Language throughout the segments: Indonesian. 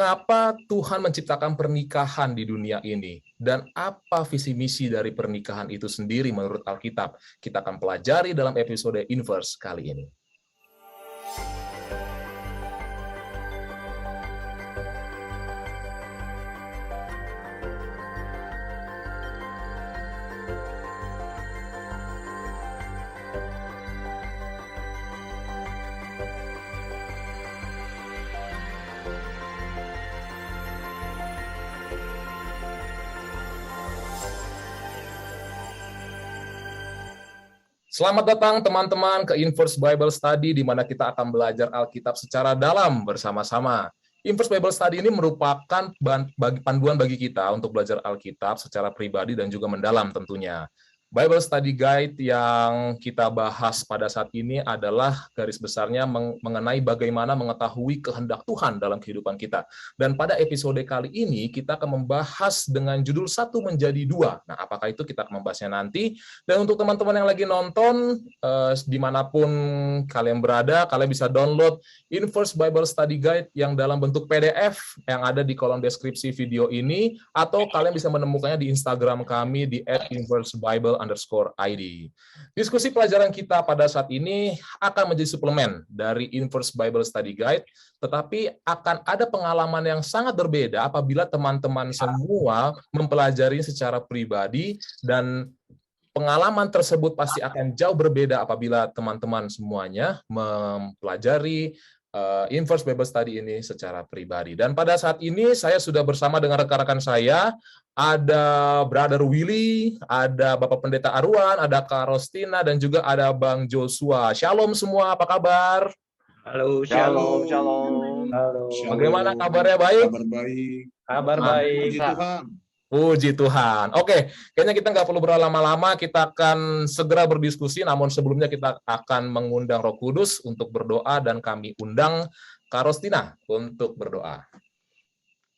Mengapa Tuhan menciptakan pernikahan di dunia ini? Dan apa visi misi dari pernikahan itu sendiri menurut Alkitab? Kita akan pelajari dalam episode Inverse kali ini. Selamat datang teman-teman ke Inverse Bible Study, di mana kita akan belajar Alkitab secara dalam bersama-sama. Inverse Bible Study ini merupakan panduan bagi kita untuk belajar Alkitab secara pribadi dan juga mendalam tentunya. Bible Study Guide yang kita bahas pada saat ini adalah garis besarnya mengenai bagaimana mengetahui kehendak Tuhan dalam kehidupan kita. Dan pada episode kali ini kita akan membahas dengan judul 1 menjadi 2. Nah, apakah itu kita akan membahasnya nanti. Dan untuk teman-teman yang lagi nonton, dimanapun kalian berada, kalian bisa download Inverse Bible Study Guide yang dalam bentuk PDF yang ada di kolom deskripsi video ini, atau kalian bisa menemukannya di Instagram kami di @inversebible_id. Diskusi pelajaran kita pada saat ini akan menjadi suplemen dari Inverse Bible Study Guide, tetapi akan ada pengalaman yang sangat berbeda apabila teman-teman semua mempelajari secara pribadi, dan pengalaman tersebut pasti akan jauh berbeda apabila teman-teman semuanya mempelajari Inverse Bible Study ini secara pribadi. Dan pada saat ini saya sudah bersama dengan rekan-rekan saya, ada Brother Willy, ada Bapak Pendeta Arwan, ada Kak Rostina, dan juga ada Bang Joshua. Shalom semua, apa kabar? Halo, Shalom. Halo. Bagaimana kabarnya, baik? Kabar baik. Kabar baik. Puji Tuhan. Puji Tuhan. Oke, kayaknya kita nggak perlu berlama-lama, kita akan segera berdiskusi, namun sebelumnya kita akan mengundang Roh Kudus untuk berdoa, dan kami undang Kak Rostina untuk berdoa.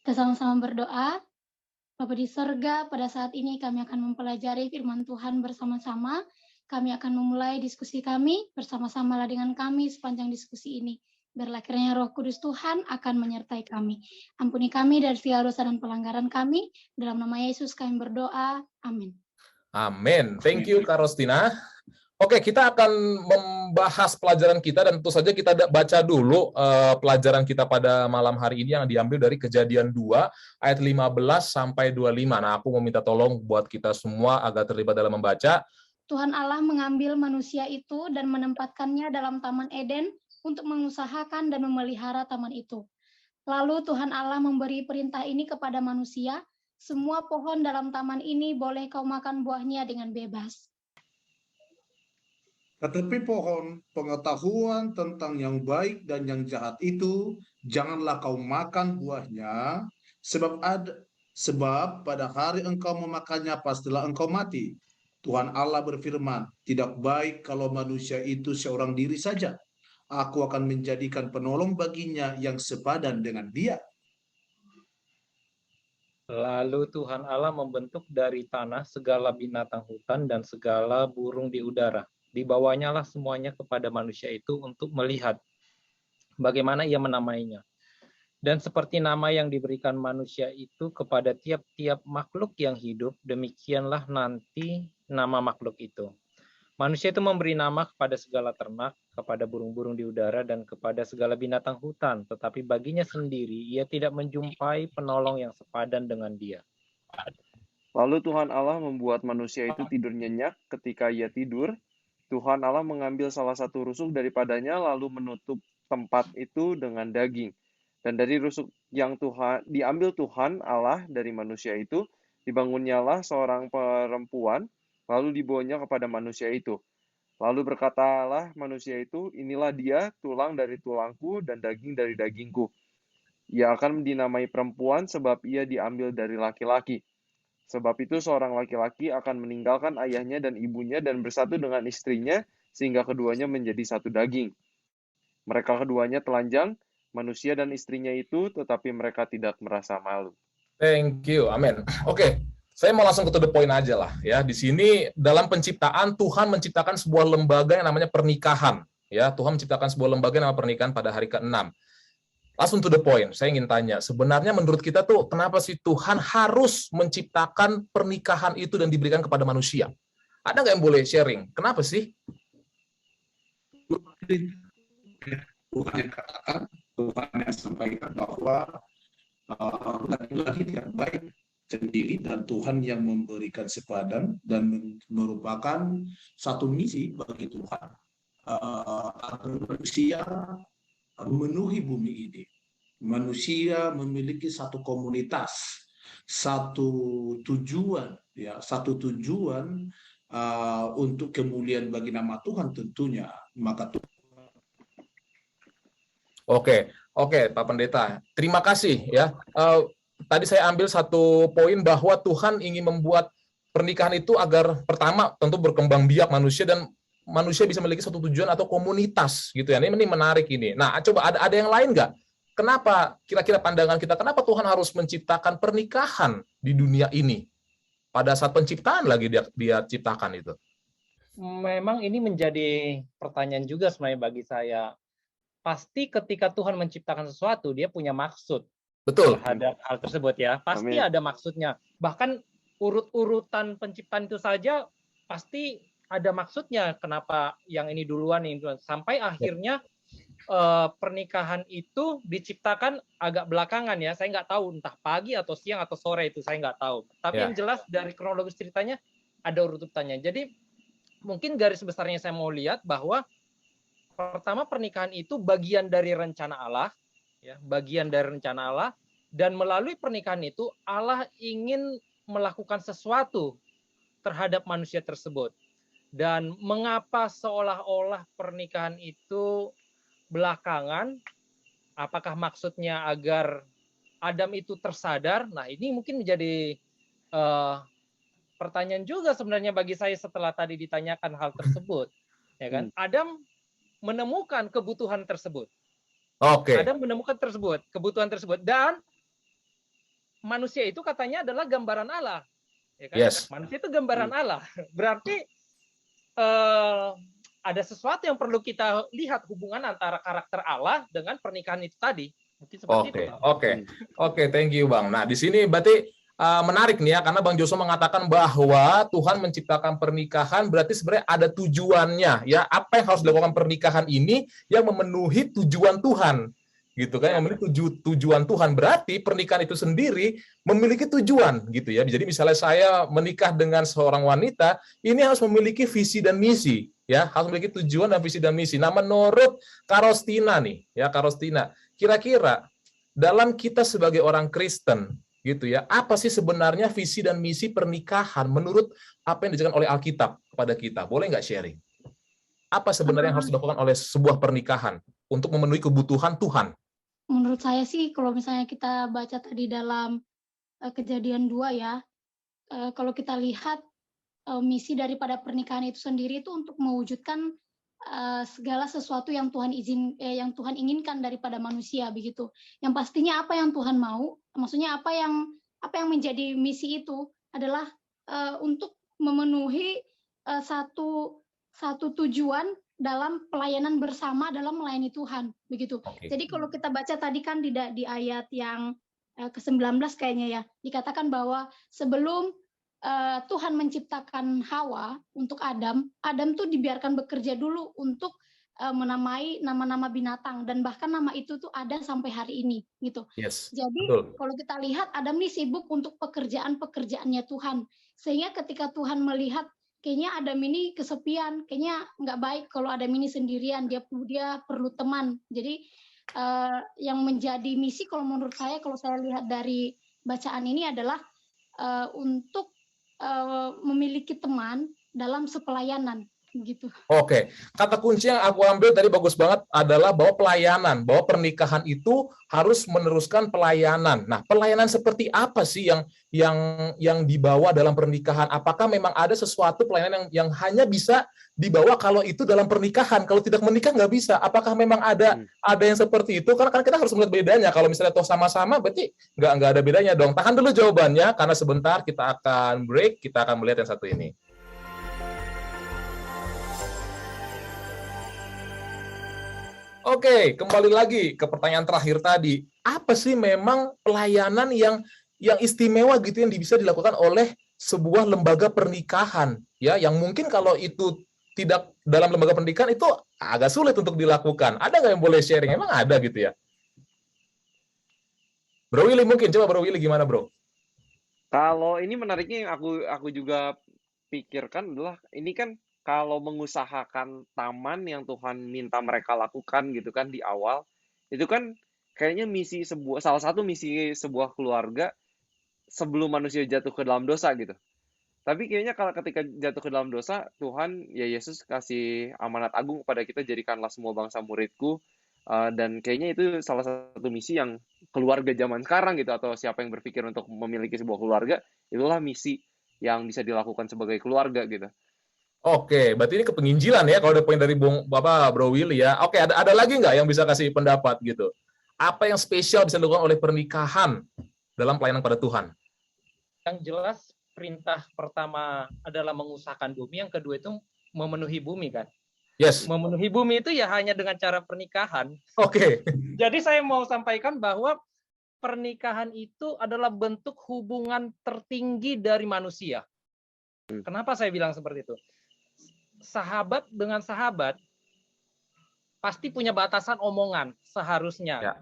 Kita sama-sama berdoa. Bapa di sorga, pada saat ini kami akan mempelajari firman Tuhan bersama-sama. Kami akan memulai diskusi kami, bersama-samalah dengan kami sepanjang diskusi ini. Biarlah kiranya Roh Kudus Tuhan akan menyertai kami. Ampuni kami dari segala dosa dan pelanggaran kami. Dalam nama Yesus kami berdoa. Amin. Amin. Thank you, Kak Rostina. Oke, kita akan membahas pelajaran kita, dan tentu saja kita baca dulu pelajaran kita pada malam hari ini yang diambil dari Kejadian 2 ayat 15 sampai 25. Nah, aku mau minta tolong buat kita semua agar terlibat dalam membaca. Tuhan Allah mengambil manusia itu dan menempatkannya dalam Taman Eden untuk mengusahakan dan memelihara taman itu. Lalu Tuhan Allah memberi perintah ini kepada manusia, semua pohon dalam taman ini boleh kau makan buahnya dengan bebas. Tetapi pohon pengetahuan tentang yang baik dan yang jahat itu, janganlah kau makan buahnya, sebab pada hari engkau memakannya pastilah engkau mati. Tuhan Allah berfirman, tidak baik kalau manusia itu seorang diri saja. Aku akan menjadikan penolong baginya yang sepadan dengan dia. Lalu Tuhan Allah membentuk dari tanah segala binatang hutan dan segala burung di udara. Dibawanya lah semuanya kepada manusia itu untuk melihat bagaimana ia menamainya. Dan seperti nama yang diberikan manusia itu kepada tiap-tiap makhluk yang hidup, demikianlah nanti nama makhluk itu. Manusia itu memberi nama kepada segala ternak, kepada burung-burung di udara, dan kepada segala binatang hutan. Tetapi baginya sendiri, ia tidak menjumpai penolong yang sepadan dengan dia. Lalu Tuhan Allah membuat manusia itu tidur nyenyak. Ketika ia tidur, Tuhan Allah mengambil salah satu rusuk daripadanya, lalu menutup tempat itu dengan daging. Dan dari rusuk yang diambil Tuhan Allah dari manusia itu, dibangunnyalah seorang perempuan, lalu dibawanya kepada manusia itu. Lalu berkatalah manusia itu, inilah dia, tulang dari tulangku dan daging dari dagingku. Ia akan dinamai perempuan sebab ia diambil dari laki-laki. Sebab itu seorang laki-laki akan meninggalkan ayahnya dan ibunya dan bersatu dengan istrinya, sehingga keduanya menjadi satu daging. Mereka keduanya telanjang, manusia dan istrinya itu, tetapi mereka tidak merasa malu. Thank you, amin. Oke. Saya mau langsung ke to the point aja lah ya. Di sini dalam penciptaan, Tuhan menciptakan sebuah lembaga yang namanya pernikahan. Ya, Tuhan menciptakan sebuah lembaga yang namanya pernikahan pada hari ke-6. Langsung to the point, saya ingin tanya, sebenarnya menurut kita tuh kenapa sih Tuhan harus menciptakan pernikahan itu dan diberikan kepada manusia? Ada nggak yang boleh sharing? Kenapa sih? Tuhan yang katakan, Tuhan yang sampaikan bahwa laki-laki tidak baik sendiri dan Tuhan yang memberikan sepadan dan merupakan satu misi bagi Tuhan. Agar manusia memenuhi bumi ini. Manusia memiliki satu komunitas, satu tujuan, ya, satu tujuan untuk kemuliaan bagi nama Tuhan tentunya. Maka Oke, Pak Pendeta. Terima kasih ya. Tadi saya ambil satu poin bahwa Tuhan ingin membuat pernikahan itu agar pertama tentu berkembang biak manusia dan manusia bisa memiliki satu tujuan atau komunitas gitu ya. Ini menarik ini. Nah, coba ada yang lain nggak? Kenapa kira-kira pandangan kita? Kenapa Tuhan harus menciptakan pernikahan di dunia ini? Pada saat penciptaan lagi dia ciptakan itu. Memang ini menjadi pertanyaan juga sebenarnya bagi saya. Pasti ketika Tuhan menciptakan sesuatu, dia punya maksud Betul. terhadap hal tersebut ya. Pasti ada maksudnya. Bahkan urut-urutan penciptaan itu saja pasti ada maksudnya. Kenapa yang ini duluan, ini duluan. Sampai akhirnya pernikahan itu diciptakan agak belakangan ya. Saya nggak tahu entah pagi atau siang atau sore itu saya nggak tahu. Tapi yang jelas dari kronologis ceritanya ada urutannya. Jadi mungkin garis besarnya saya mau lihat bahwa pertama, pernikahan itu bagian dari rencana Allah, ya, bagian dari rencana Allah, dan melalui pernikahan itu Allah ingin melakukan sesuatu terhadap manusia tersebut. Dan mengapa seolah-olah pernikahan itu belakangan? Apakah maksudnya agar Adam itu tersadar? Nah, ini mungkin menjadi pertanyaan juga sebenarnya bagi saya setelah tadi ditanyakan hal tersebut, ya kan? Adam menemukan kebutuhan tersebut. Adam menemukan kebutuhan tersebut, dan manusia itu katanya adalah gambaran Allah, ya kan? Manusia itu gambaran Allah. Berarti ada sesuatu yang perlu kita lihat, hubungan antara karakter Allah dengan pernikahan itu tadi. Mungkin seperti itu. Oke, thank you Bang. Nah, di sini berarti menarik nih ya, karena Bang Joshua mengatakan bahwa Tuhan menciptakan pernikahan berarti sebenarnya ada tujuannya ya. Apa yang harus dilakukan pernikahan ini yang memenuhi tujuan Tuhan, gitu kan? Yang memenuhi tujuan Tuhan, berarti pernikahan itu sendiri memiliki tujuan, gitu ya. Jadi misalnya saya menikah dengan seorang wanita, ini harus memiliki visi dan misi, ya, harus memiliki tujuan dan visi dan misi. Nah, menurut Karostina nih, ya Karostina, kira-kira dalam kita sebagai orang Kristen gitu ya, apa sih sebenarnya visi dan misi pernikahan menurut apa yang dijelaskan oleh Alkitab kepada kita? Boleh nggak sharing? Apa sebenarnya yang harus dilakukan oleh sebuah pernikahan untuk memenuhi kebutuhan Tuhan? Menurut saya sih, kalau misalnya kita baca tadi dalam Kejadian 2 ya, kalau kita lihat misi daripada pernikahan itu sendiri itu untuk mewujudkan segala sesuatu yang yang Tuhan inginkan daripada manusia begitu. Yang pastinya apa yang Tuhan mau, maksudnya apa yang menjadi misi itu adalah untuk memenuhi satu tujuan dalam pelayanan bersama dalam melayani Tuhan begitu. Jadi kalau kita baca tadi kan di ayat yang ke-19 kayaknya ya, dikatakan bahwa sebelum Tuhan menciptakan Hawa untuk Adam tuh dibiarkan bekerja dulu untuk menamai nama-nama binatang, dan bahkan nama itu tuh ada sampai hari ini gitu. Jadi kalau kita lihat Adam nih sibuk untuk pekerjaannya Tuhan, sehingga ketika Tuhan melihat kayaknya Adam ini kesepian, kayaknya nggak baik kalau Adam ini sendirian, dia perlu teman. Jadi yang menjadi misi kalau menurut saya, kalau saya lihat dari bacaan ini adalah untuk memiliki teman dalam sepelayanan gitu. Kata kunci yang aku ambil tadi bagus banget adalah bahwa pelayanan, bahwa pernikahan itu harus meneruskan pelayanan. Nah, pelayanan seperti apa sih yang dibawa dalam pernikahan? Apakah memang ada sesuatu pelayanan yang hanya bisa dibawa kalau itu dalam pernikahan, kalau tidak menikah nggak bisa? Apakah memang ada yang seperti itu? Karena kan kita harus melihat bedanya. Kalau misalnya toh sama-sama, berarti nggak ada bedanya dong. Tahan dulu jawabannya, karena sebentar kita akan break, kita akan melihat yang satu ini. Oke, kembali lagi ke pertanyaan terakhir tadi. Apa sih memang pelayanan yang istimewa gitu yang bisa dilakukan oleh sebuah lembaga pernikahan, ya, yang mungkin kalau itu tidak dalam lembaga pernikahan itu agak sulit untuk dilakukan. Ada nggak yang boleh sharing? Emang ada gitu ya? Bro Willy mungkin, coba Bro Willy gimana Bro? Kalau ini menariknya yang aku juga pikirkan adalah ini kan kalau mengusahakan taman yang Tuhan minta mereka lakukan gitu kan di awal, itu kan kayaknya salah satu misi sebuah keluarga sebelum manusia jatuh ke dalam dosa gitu. Tapi kayaknya kalau ketika jatuh ke dalam dosa, Tuhan ya Yesus kasih amanat agung kepada kita, jadikanlah semua bangsa muridku. Dan kayaknya itu salah satu misi yang keluarga zaman sekarang gitu, atau siapa yang berpikir untuk memiliki sebuah keluarga, itulah misi yang bisa dilakukan sebagai keluarga gitu. Oke, berarti ini kepenginjilan ya kalau ada poin dari Bapak Bro Willy ya. Oke, ada lagi nggak yang bisa kasih pendapat gitu? Apa yang spesial bisa dilakukan oleh pernikahan dalam pelayanan pada Tuhan? Yang jelas perintah pertama adalah mengusahakan bumi, yang kedua itu memenuhi bumi kan. Yes. Memenuhi bumi itu ya hanya dengan cara pernikahan. Oke. Jadi saya mau sampaikan bahwa pernikahan itu adalah bentuk hubungan tertinggi dari manusia. Kenapa saya bilang seperti itu? Sahabat dengan sahabat pasti punya batasan omongan seharusnya. Ya.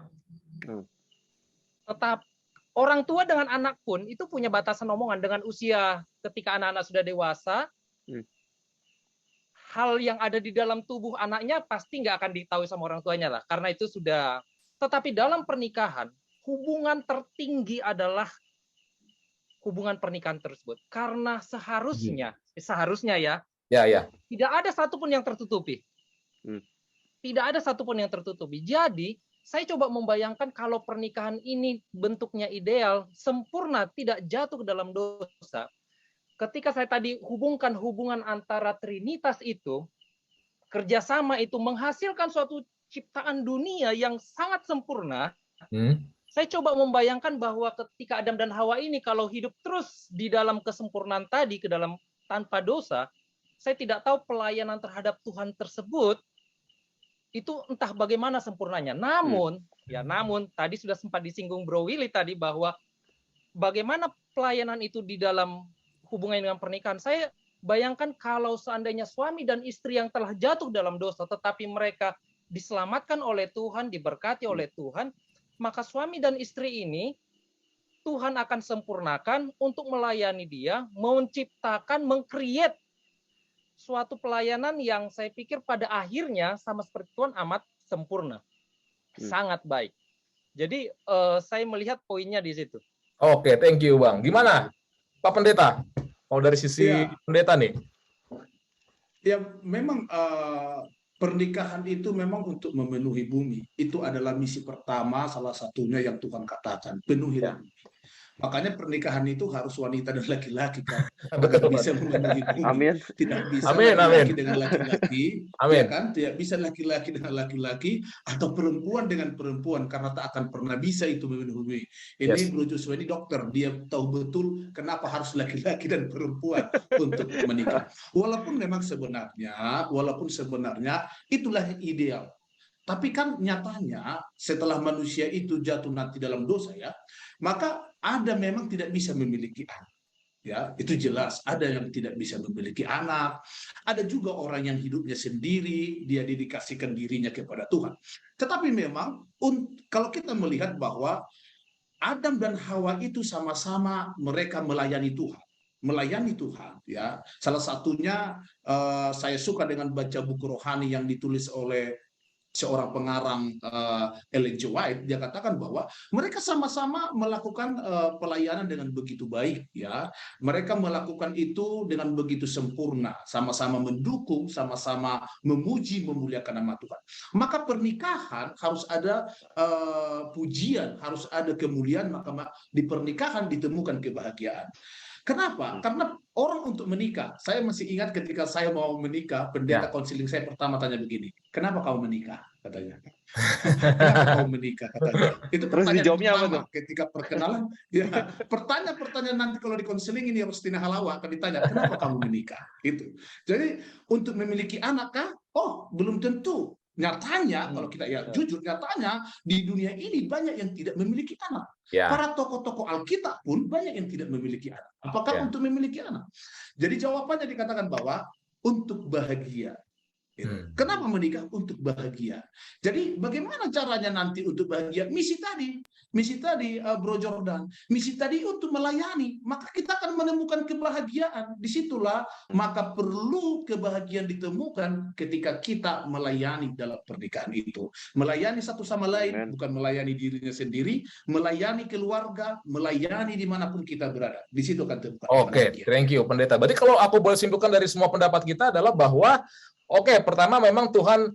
Tetap orang tua dengan anak pun itu punya batasan omongan. Dengan usia ketika anak-anak sudah dewasa, hal yang ada di dalam tubuh anaknya pasti nggak akan diketahui sama orang tuanya lah. Karena itu sudah. Tetapi dalam pernikahan, hubungan tertinggi adalah hubungan pernikahan tersebut. Karena seharusnya ya, tidak ada satupun yang tertutupi. Tidak ada satupun yang tertutupi. Jadi, saya coba membayangkan kalau pernikahan ini bentuknya ideal, sempurna, tidak jatuh ke dalam dosa. Ketika saya tadi hubungkan hubungan antara Trinitas itu, kerjasama itu menghasilkan suatu ciptaan dunia yang sangat sempurna, saya coba membayangkan bahwa ketika Adam dan Hawa ini kalau hidup terus di dalam kesempurnaan tadi, ke dalam tanpa dosa, saya tidak tahu pelayanan terhadap Tuhan tersebut itu entah bagaimana sempurnanya. Namun tadi sudah sempat disinggung Bro Willy tadi bahwa bagaimana pelayanan itu di dalam hubungan dengan pernikahan. Saya bayangkan kalau seandainya suami dan istri yang telah jatuh dalam dosa, tetapi mereka diselamatkan oleh Tuhan, diberkati oleh Tuhan, maka suami dan istri ini Tuhan akan sempurnakan untuk melayani dia, menciptakan, meng-create suatu pelayanan yang saya pikir pada akhirnya sama seperti Tuhan amat sempurna. Sangat baik. Jadi saya melihat poinnya di situ. Oke, thank you Bang. Gimana Pak Pendeta? Kalau dari sisi pendeta nih. Ya memang pernikahan itu memang untuk memenuhi bumi. Itu adalah misi pertama, salah satunya yang Tuhan katakan, penuhi bumi. Makanya pernikahan itu harus wanita dan laki-laki kan, agar bisa memenuhi bumi. Amin. Tidak bisa laki-laki dengan laki-laki, ya kan? Tidak bisa laki-laki dengan laki-laki atau perempuan dengan perempuan, karena tak akan pernah bisa itu memenuhi bumi. Ini Bro Joshua ini dokter, dia tahu betul kenapa harus laki-laki dan perempuan untuk menikah. Walaupun sebenarnya itulah yang ideal. Tapi kan nyatanya setelah manusia itu jatuh nanti dalam dosa ya, maka ada memang tidak bisa memiliki anak. Ya, itu jelas. Ada yang tidak bisa memiliki anak. Ada juga orang yang hidupnya sendiri, dia dedikasikan dirinya kepada Tuhan. Tetapi memang kalau kita melihat bahwa Adam dan Hawa itu sama-sama mereka melayani Tuhan, ya. Salah satunya saya suka dengan baca buku rohani yang ditulis oleh seorang pengarang Ellen G. White. Dia katakan bahwa mereka sama-sama melakukan pelayanan dengan begitu baik, ya. Mereka melakukan itu dengan begitu sempurna, sama-sama mendukung, sama-sama memuji, memuliakan nama Tuhan. Maka pernikahan harus ada pujian, harus ada kemuliaan, maka di pernikahan ditemukan kebahagiaan. Kenapa? Karena orang untuk menikah, saya masih ingat ketika saya mau menikah, pendeta konseling saya pertama tanya begini, kenapa kau menikah? Katanya. Kenapa kau menikah? Katanya. Itu terus dijawabnya apa tuh? Ketika perkenalan, ya, pertanyaan nanti kalau di konseling ini Rustina Halawa akan ditanya, kenapa kamu menikah? Itu. Jadi untuk memiliki anak kah? Oh, belum tentu. Nyatanya, kalau kita jujur, nyatanya di dunia ini banyak yang tidak memiliki anak. Ya. Para tokoh-tokoh Alkitab pun banyak yang tidak memiliki anak. Apakah untuk memiliki anak? Jadi jawabannya dikatakan bahwa untuk bahagia. Kenapa menikah? Untuk bahagia. Jadi bagaimana caranya nanti untuk bahagia? Misi tadi Bro Jordan, misi tadi untuk melayani, maka kita akan menemukan kebahagiaan. Disitulah maka perlu kebahagiaan ditemukan ketika kita melayani dalam pernikahan itu. Melayani satu sama lain, bukan melayani dirinya sendiri, melayani keluarga, melayani dimanapun kita berada. Di situ akan terbuka. Oke, thank you Pendeta. Berarti kalau aku boleh simpulkan dari semua pendapat kita adalah bahwa pertama memang Tuhan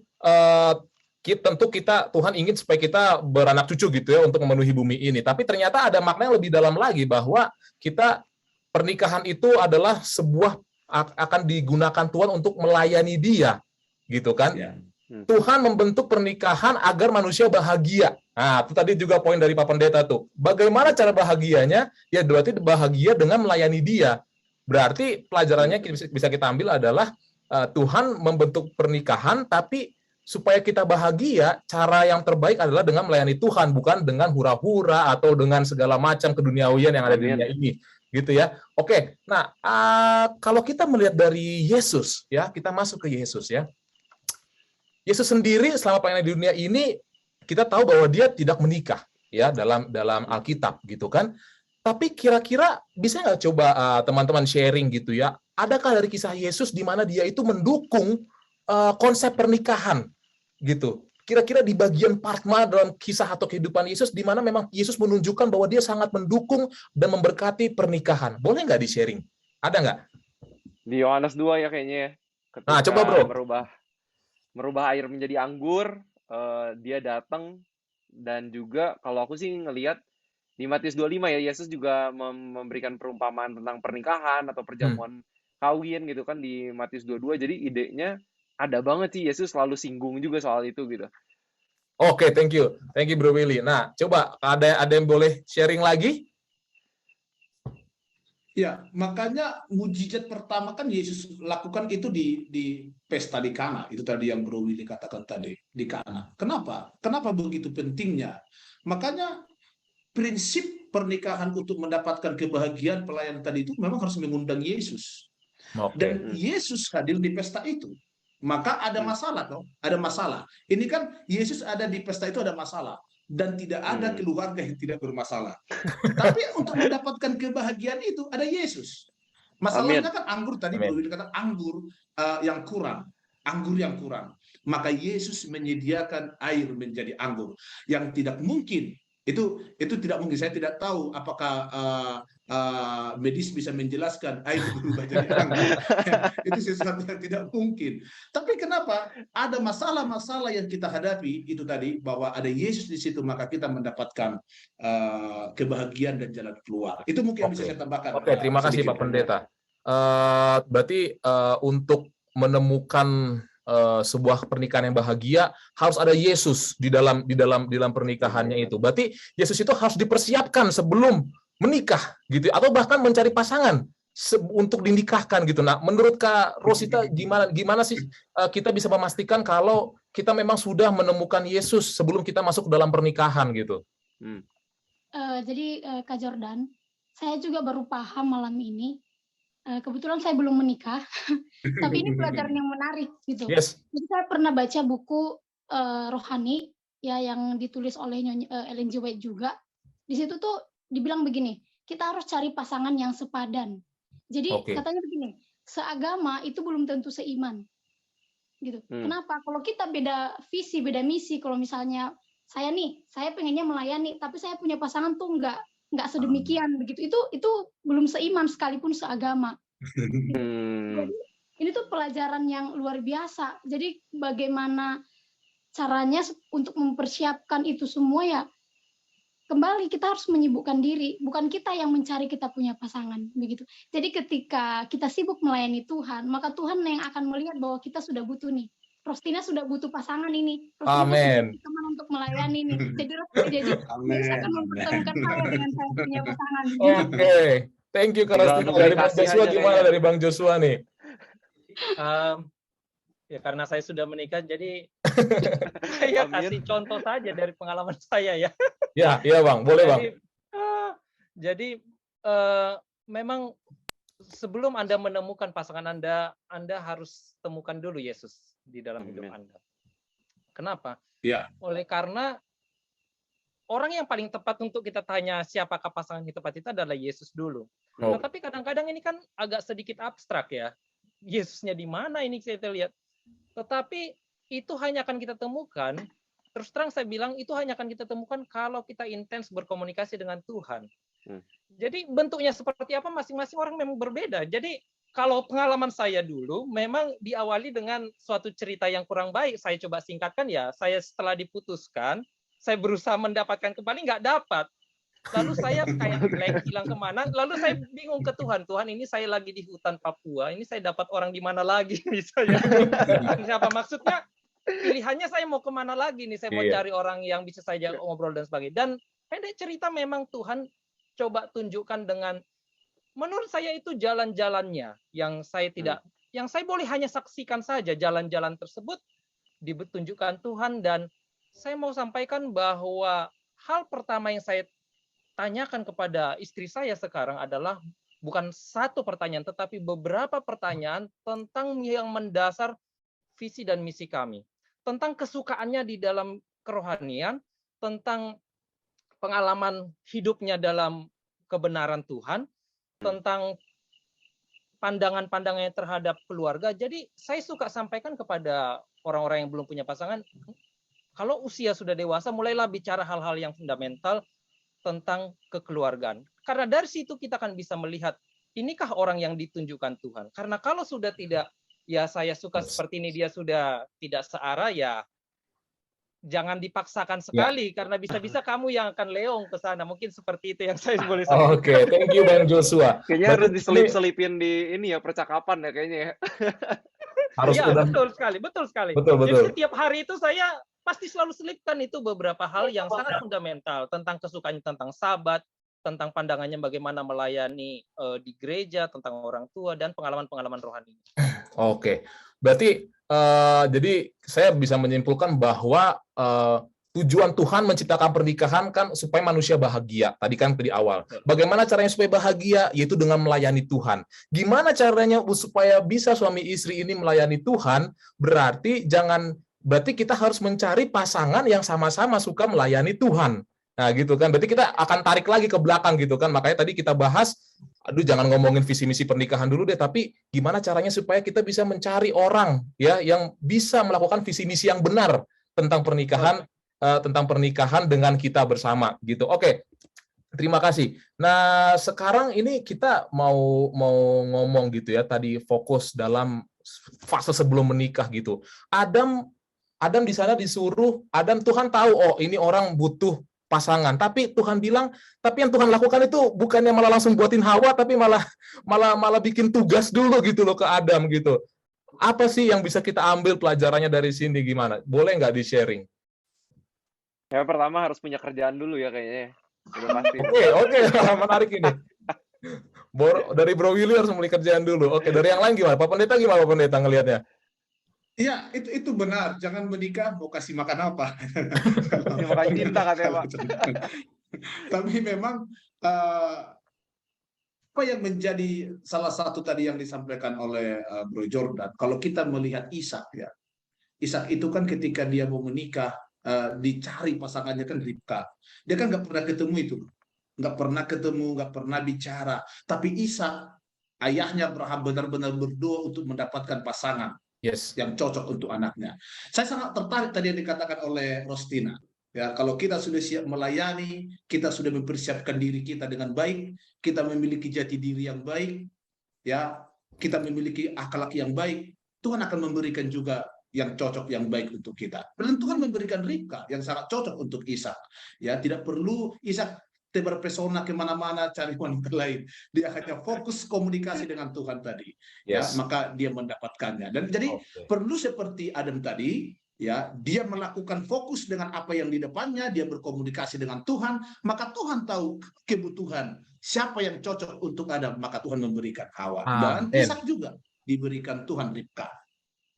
Tuhan ingin supaya kita beranak cucu gitu ya untuk memenuhi bumi ini. Tapi ternyata ada makna yang lebih dalam lagi bahwa pernikahan itu adalah akan digunakan Tuhan untuk melayani Dia, gitu kan? Ya. Tuhan membentuk pernikahan agar manusia bahagia. Nah, itu tadi juga poin dari Pak Pendeta tuh. Bagaimana cara bahagianya? Ya berarti bahagia dengan melayani Dia. Berarti pelajarannya bisa kita ambil adalah Tuhan membentuk pernikahan, tapi supaya kita bahagia, cara yang terbaik adalah dengan melayani Tuhan, bukan dengan hura-hura atau dengan segala macam keduniawian yang ada di dunia ini, gitu ya. Oke, nah kalau kita melihat dari Yesus, ya kita masuk ke Yesus ya. Yesus sendiri selama pelayanan di dunia ini kita tahu bahwa Dia tidak menikah, ya dalam Alkitab, gitu kan. Tapi kira-kira bisa nggak coba teman-teman sharing gitu ya? Adakah dari kisah Yesus di mana Dia itu mendukung konsep pernikahan gitu? Kira-kira di bagian part mana dalam kisah atau kehidupan Yesus di mana memang Yesus menunjukkan bahwa Dia sangat mendukung dan memberkati pernikahan? Boleh nggak di-sharing? Ada nggak? Di Yohanes 2 ya kayaknya ya. Nah, coba bro. Merubah air menjadi anggur, Dia datang, dan juga kalau aku sih ngelihat di Matius 25 ya, Yesus juga memberikan perumpamaan tentang pernikahan atau perjamuan kawin gitu kan di Matius 22. Jadi idenya ada banget sih, Yesus selalu singgung juga soal itu gitu. Oke, thank you Bro Willy. Nah, coba ada yang boleh sharing lagi? Ya, makanya mujizat pertama kan Yesus lakukan itu di pesta di Kana. Itu tadi yang Bro Willy katakan tadi, di Kana. Kenapa begitu pentingnya? Makanya prinsip pernikahan untuk mendapatkan kebahagiaan pelayan tadi itu memang harus mengundang Yesus. Dan Yesus hadir di pesta itu. Maka ada masalah dong, ada masalah. Ini kan Yesus ada di pesta itu ada masalah. Dan tidak ada keluarga yang tidak bermasalah. Tapi untuk mendapatkan kebahagiaan itu ada Yesus. Masalahnya kan anggur tadi perlu dikatakan anggur yang kurang. Anggur yang kurang. Maka Yesus menyediakan air menjadi anggur. Yang tidak mungkin. Itu tidak mungkin. Saya tidak tahu apakah medis bisa menjelaskan air berubah jadi anggur. Itu sesuatu yang tidak mungkin. Tapi kenapa ada masalah-masalah yang kita hadapi itu tadi bahwa ada Yesus di situ maka kita mendapatkan kebahagiaan dan jalan keluar. Itu mungkin yang bisa saya tambahkan. Oke, terima kasih Pak Pendeta. Berarti untuk menemukan sebuah pernikahan yang bahagia harus ada Yesus di dalam pernikahannya itu. Berarti Yesus itu harus dipersiapkan sebelum menikah gitu atau bahkan mencari pasangan untuk dinikahkan gitu. Nah, menurut Kak Rosita gimana sih kita bisa memastikan kalau kita memang sudah menemukan Yesus sebelum kita masuk ke dalam pernikahan gitu? Jadi Kak Jordan, saya juga baru paham malam ini. Kebetulan saya belum menikah, tapi ini pelajaran yang menarik gitu. Yes. Jadi saya pernah baca buku rohani ya yang ditulis oleh Ellen G. White juga. Di situ tuh dibilang begini, kita harus cari pasangan yang sepadan. Jadi katanya begini, seagama itu belum tentu seiman. Gitu. Kenapa? Kalau kita beda visi, beda misi, kalau misalnya saya pengennya melayani, tapi saya punya pasangan tuh nggak sedemikian begitu, itu belum seiman sekalipun seagama. Jadi ini tuh pelajaran yang luar biasa. Jadi bagaimana caranya untuk mempersiapkan itu semua ya, kembali kita harus menyibukkan diri, bukan kita yang mencari kita punya pasangan begitu. Jadi ketika kita sibuk melayani Tuhan, maka Tuhan yang akan melihat bahwa kita sudah butuh nih. Rostina sudah butuh pasangan ini. Amin. Teman untuk melayani ini. Jadi Yesus akan mempertemukan saya dengan saya punya pasangan. Oke. Thank you Kak Rostina. Dari Bang Joshua gimana dari Bang Joshua nih? Ya karena saya sudah menikah, jadi saya kasih contoh saja dari pengalaman saya ya. Ya, iya Bang, boleh Bang. Jadi memang sebelum Anda menemukan pasangan Anda harus temukan dulu Yesus di dalam hidup Anda. Kenapa? Ya. Oleh karena orang yang paling tepat untuk kita tanya siapakah pasangan yang tepat itu adalah Yesus dulu. Nah, tapi kadang-kadang ini kan agak sedikit abstrak ya. Yesusnya di mana ini kita lihat. Tetapi itu hanya akan kita temukan, terus terang saya bilang itu hanya akan kita temukan kalau kita intens berkomunikasi dengan Tuhan. Jadi bentuknya seperti apa masing-masing orang memang berbeda. Jadi kalau pengalaman saya dulu memang diawali dengan suatu cerita yang kurang baik. Saya coba singkatkan ya, saya setelah diputuskan, saya berusaha mendapatkan kembali, nggak dapat. Lalu saya kayak blank, hilang kemana. Lalu saya bingung ke Tuhan, Tuhan ini saya lagi di hutan Papua, ini saya dapat orang di mana lagi misalnya. Siapa maksudnya? Pilihannya saya mau kemana lagi nih? Saya mau cari orang yang bisa saya ngobrol dan sebagainya. Dan pendek cerita memang Tuhan coba tunjukkan dengan, menurut saya itu jalan-jalannya yang saya tidak, yang saya boleh hanya saksikan saja jalan-jalan tersebut ditunjukkan Tuhan. Dan saya mau sampaikan bahwa hal pertama yang saya tanyakan kepada istri saya sekarang adalah bukan satu pertanyaan, tetapi beberapa pertanyaan tentang yang mendasar visi dan misi kami. Tentang kesukaannya di dalam kerohanian, tentang pengalaman hidupnya dalam kebenaran Tuhan, tentang pandangan-pandangannya terhadap keluarga. Jadi saya suka sampaikan kepada orang-orang yang belum punya pasangan, kalau usia sudah dewasa, mulailah bicara hal-hal yang fundamental tentang kekeluargaan. Karena dari situ kita akan bisa melihat, inikah orang yang ditunjukkan Tuhan. Karena kalau sudah tidak, ya saya suka seperti ini, dia sudah tidak searah, ya jangan dipaksakan sekali, karena bisa-bisa kamu yang akan leong ke sana. Mungkin seperti itu yang saya boleh sampaikan. Oke, thank you Bang Joshua. Kayaknya harus diselip-selipin di ini ya, percakapan ya kayaknya ya. Harus ya, betul sekali. Betul. Jadi setiap hari itu saya pasti selalu selipkan itu beberapa hal yang sangat fundamental tentang kesukaannya, tentang sahabat, tentang pandangannya bagaimana melayani di gereja, tentang orang tua, dan pengalaman-pengalaman rohani. Oke, berarti jadi saya bisa menyimpulkan bahwa tujuan Tuhan menciptakan pernikahan kan supaya manusia bahagia. Tadi kan di awal. Bagaimana caranya supaya bahagia? Yaitu dengan melayani Tuhan. Gimana caranya supaya bisa suami istri ini melayani Tuhan? Berarti kita harus mencari pasangan yang sama-sama suka melayani Tuhan. Nah, gitu kan. Berarti kita akan tarik lagi ke belakang gitu kan. Makanya tadi kita bahas, jangan ngomongin visi misi pernikahan dulu deh, tapi gimana caranya supaya kita bisa mencari orang ya yang bisa melakukan visi misi yang benar tentang pernikahan dengan kita bersama gitu. Oke. Terima kasih. Nah, sekarang ini kita mau ngomong gitu ya, tadi fokus dalam fase sebelum menikah gitu. Adam di sana disuruh, Tuhan tahu, oh ini orang butuh pasangan. Tapi Tuhan bilang, tapi yang Tuhan lakukan itu bukannya malah langsung buatin Hawa, tapi malah bikin tugas dulu gitu loh ke Adam gitu. Apa sih yang bisa kita ambil pelajarannya dari sini, gimana? Boleh nggak di-sharing? Ya, pertama harus punya kerjaan dulu ya kayaknya. Udah pasti. Oke, menarik ini. Dari Bro Willy harus mulai kerjaan dulu. Oke, dari yang lain gimana? Pak Pendeta gimana Pak Pendeta ngelihatnya? Iya, itu benar. Jangan menikah, mau kasih makan apa? Makan cinta katanya, Pak. Tapi memang apa yang menjadi salah satu tadi yang disampaikan oleh Bro Jordan, kalau kita melihat Ishak ya, Ishak itu kan ketika dia mau menikah, dicari pasangannya kan Ribka. Dia kan nggak pernah ketemu itu, nggak pernah bicara. Tapi Ishak, ayahnya Abraham benar-benar berdoa untuk mendapatkan pasangan. Yes. Yang cocok untuk anaknya. Saya sangat tertarik tadi yang dikatakan oleh Rostina. Ya, kalau kita sudah siap melayani, kita sudah mempersiapkan diri kita dengan baik, kita memiliki jati diri yang baik, ya, kita memiliki akhlak yang baik, Tuhan akan memberikan juga yang cocok, yang baik untuk kita. Dan Tuhan memberikan Ribka yang sangat cocok untuk Ishak. Ya, tidak perlu Ishak terpesona kemana-mana cari wanita lain. Dia hanya fokus komunikasi dengan Tuhan tadi. Yes. Ya, maka dia mendapatkannya. Dan jadi perlu seperti Adam tadi, ya, dia melakukan fokus dengan apa yang di depannya, dia berkomunikasi dengan Tuhan, maka Tuhan tahu kebutuhan siapa yang cocok untuk Adam, maka Tuhan memberikan Hawa. Dan Ishak juga diberikan Tuhan Ribka.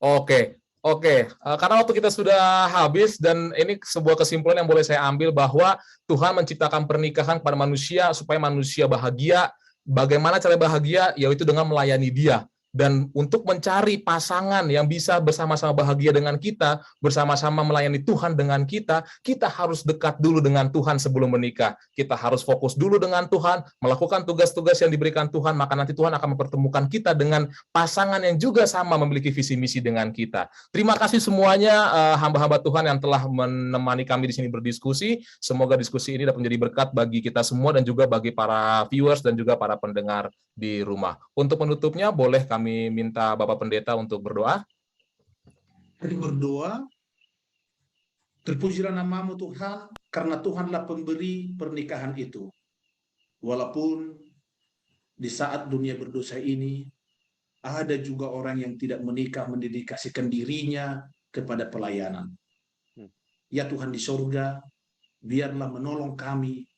Oke, Oke, karena waktu kita sudah habis dan ini sebuah kesimpulan yang boleh saya ambil bahwa Tuhan menciptakan pernikahan pada manusia supaya manusia bahagia. Bagaimana cara bahagia? Yaitu dengan melayani Dia. Dan untuk mencari pasangan yang bisa bersama-sama bahagia dengan kita, bersama-sama melayani Tuhan dengan kita harus dekat dulu dengan Tuhan sebelum menikah. Kita harus fokus dulu dengan Tuhan, melakukan tugas-tugas yang diberikan Tuhan, maka nanti Tuhan akan mempertemukan kita dengan pasangan yang juga sama memiliki visi misi dengan kita. Terima kasih semuanya hamba-hamba Tuhan yang telah menemani kami di sini berdiskusi. Semoga diskusi ini dapat menjadi berkat bagi kita semua dan juga bagi para viewers dan juga para pendengar di rumah. Untuk penutupnya, boleh kami minta Bapak Pendeta untuk berdoa? Mari berdoa. Terpujilah namamu Tuhan, karena Tuhanlah pemberi pernikahan itu. Walaupun di saat dunia berdosa ini, ada juga orang yang tidak menikah, mendedikasikan dirinya kepada pelayanan. Ya Tuhan di sorga, biarlah menolong kami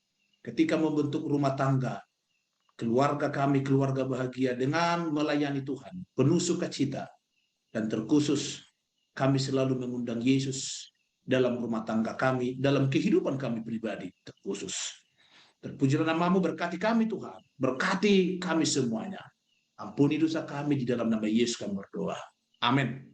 ketika membentuk rumah tangga, keluarga kami, keluarga bahagia dengan melayani Tuhan, penuh sukacita, dan terkhusus kami selalu mengundang Yesus dalam rumah tangga kami, dalam kehidupan kami pribadi terkhusus. Terpujilah namamu, berkati kami Tuhan, berkati kami semuanya. Ampuni dosa kami, di dalam nama Yesus kami berdoa. Amin.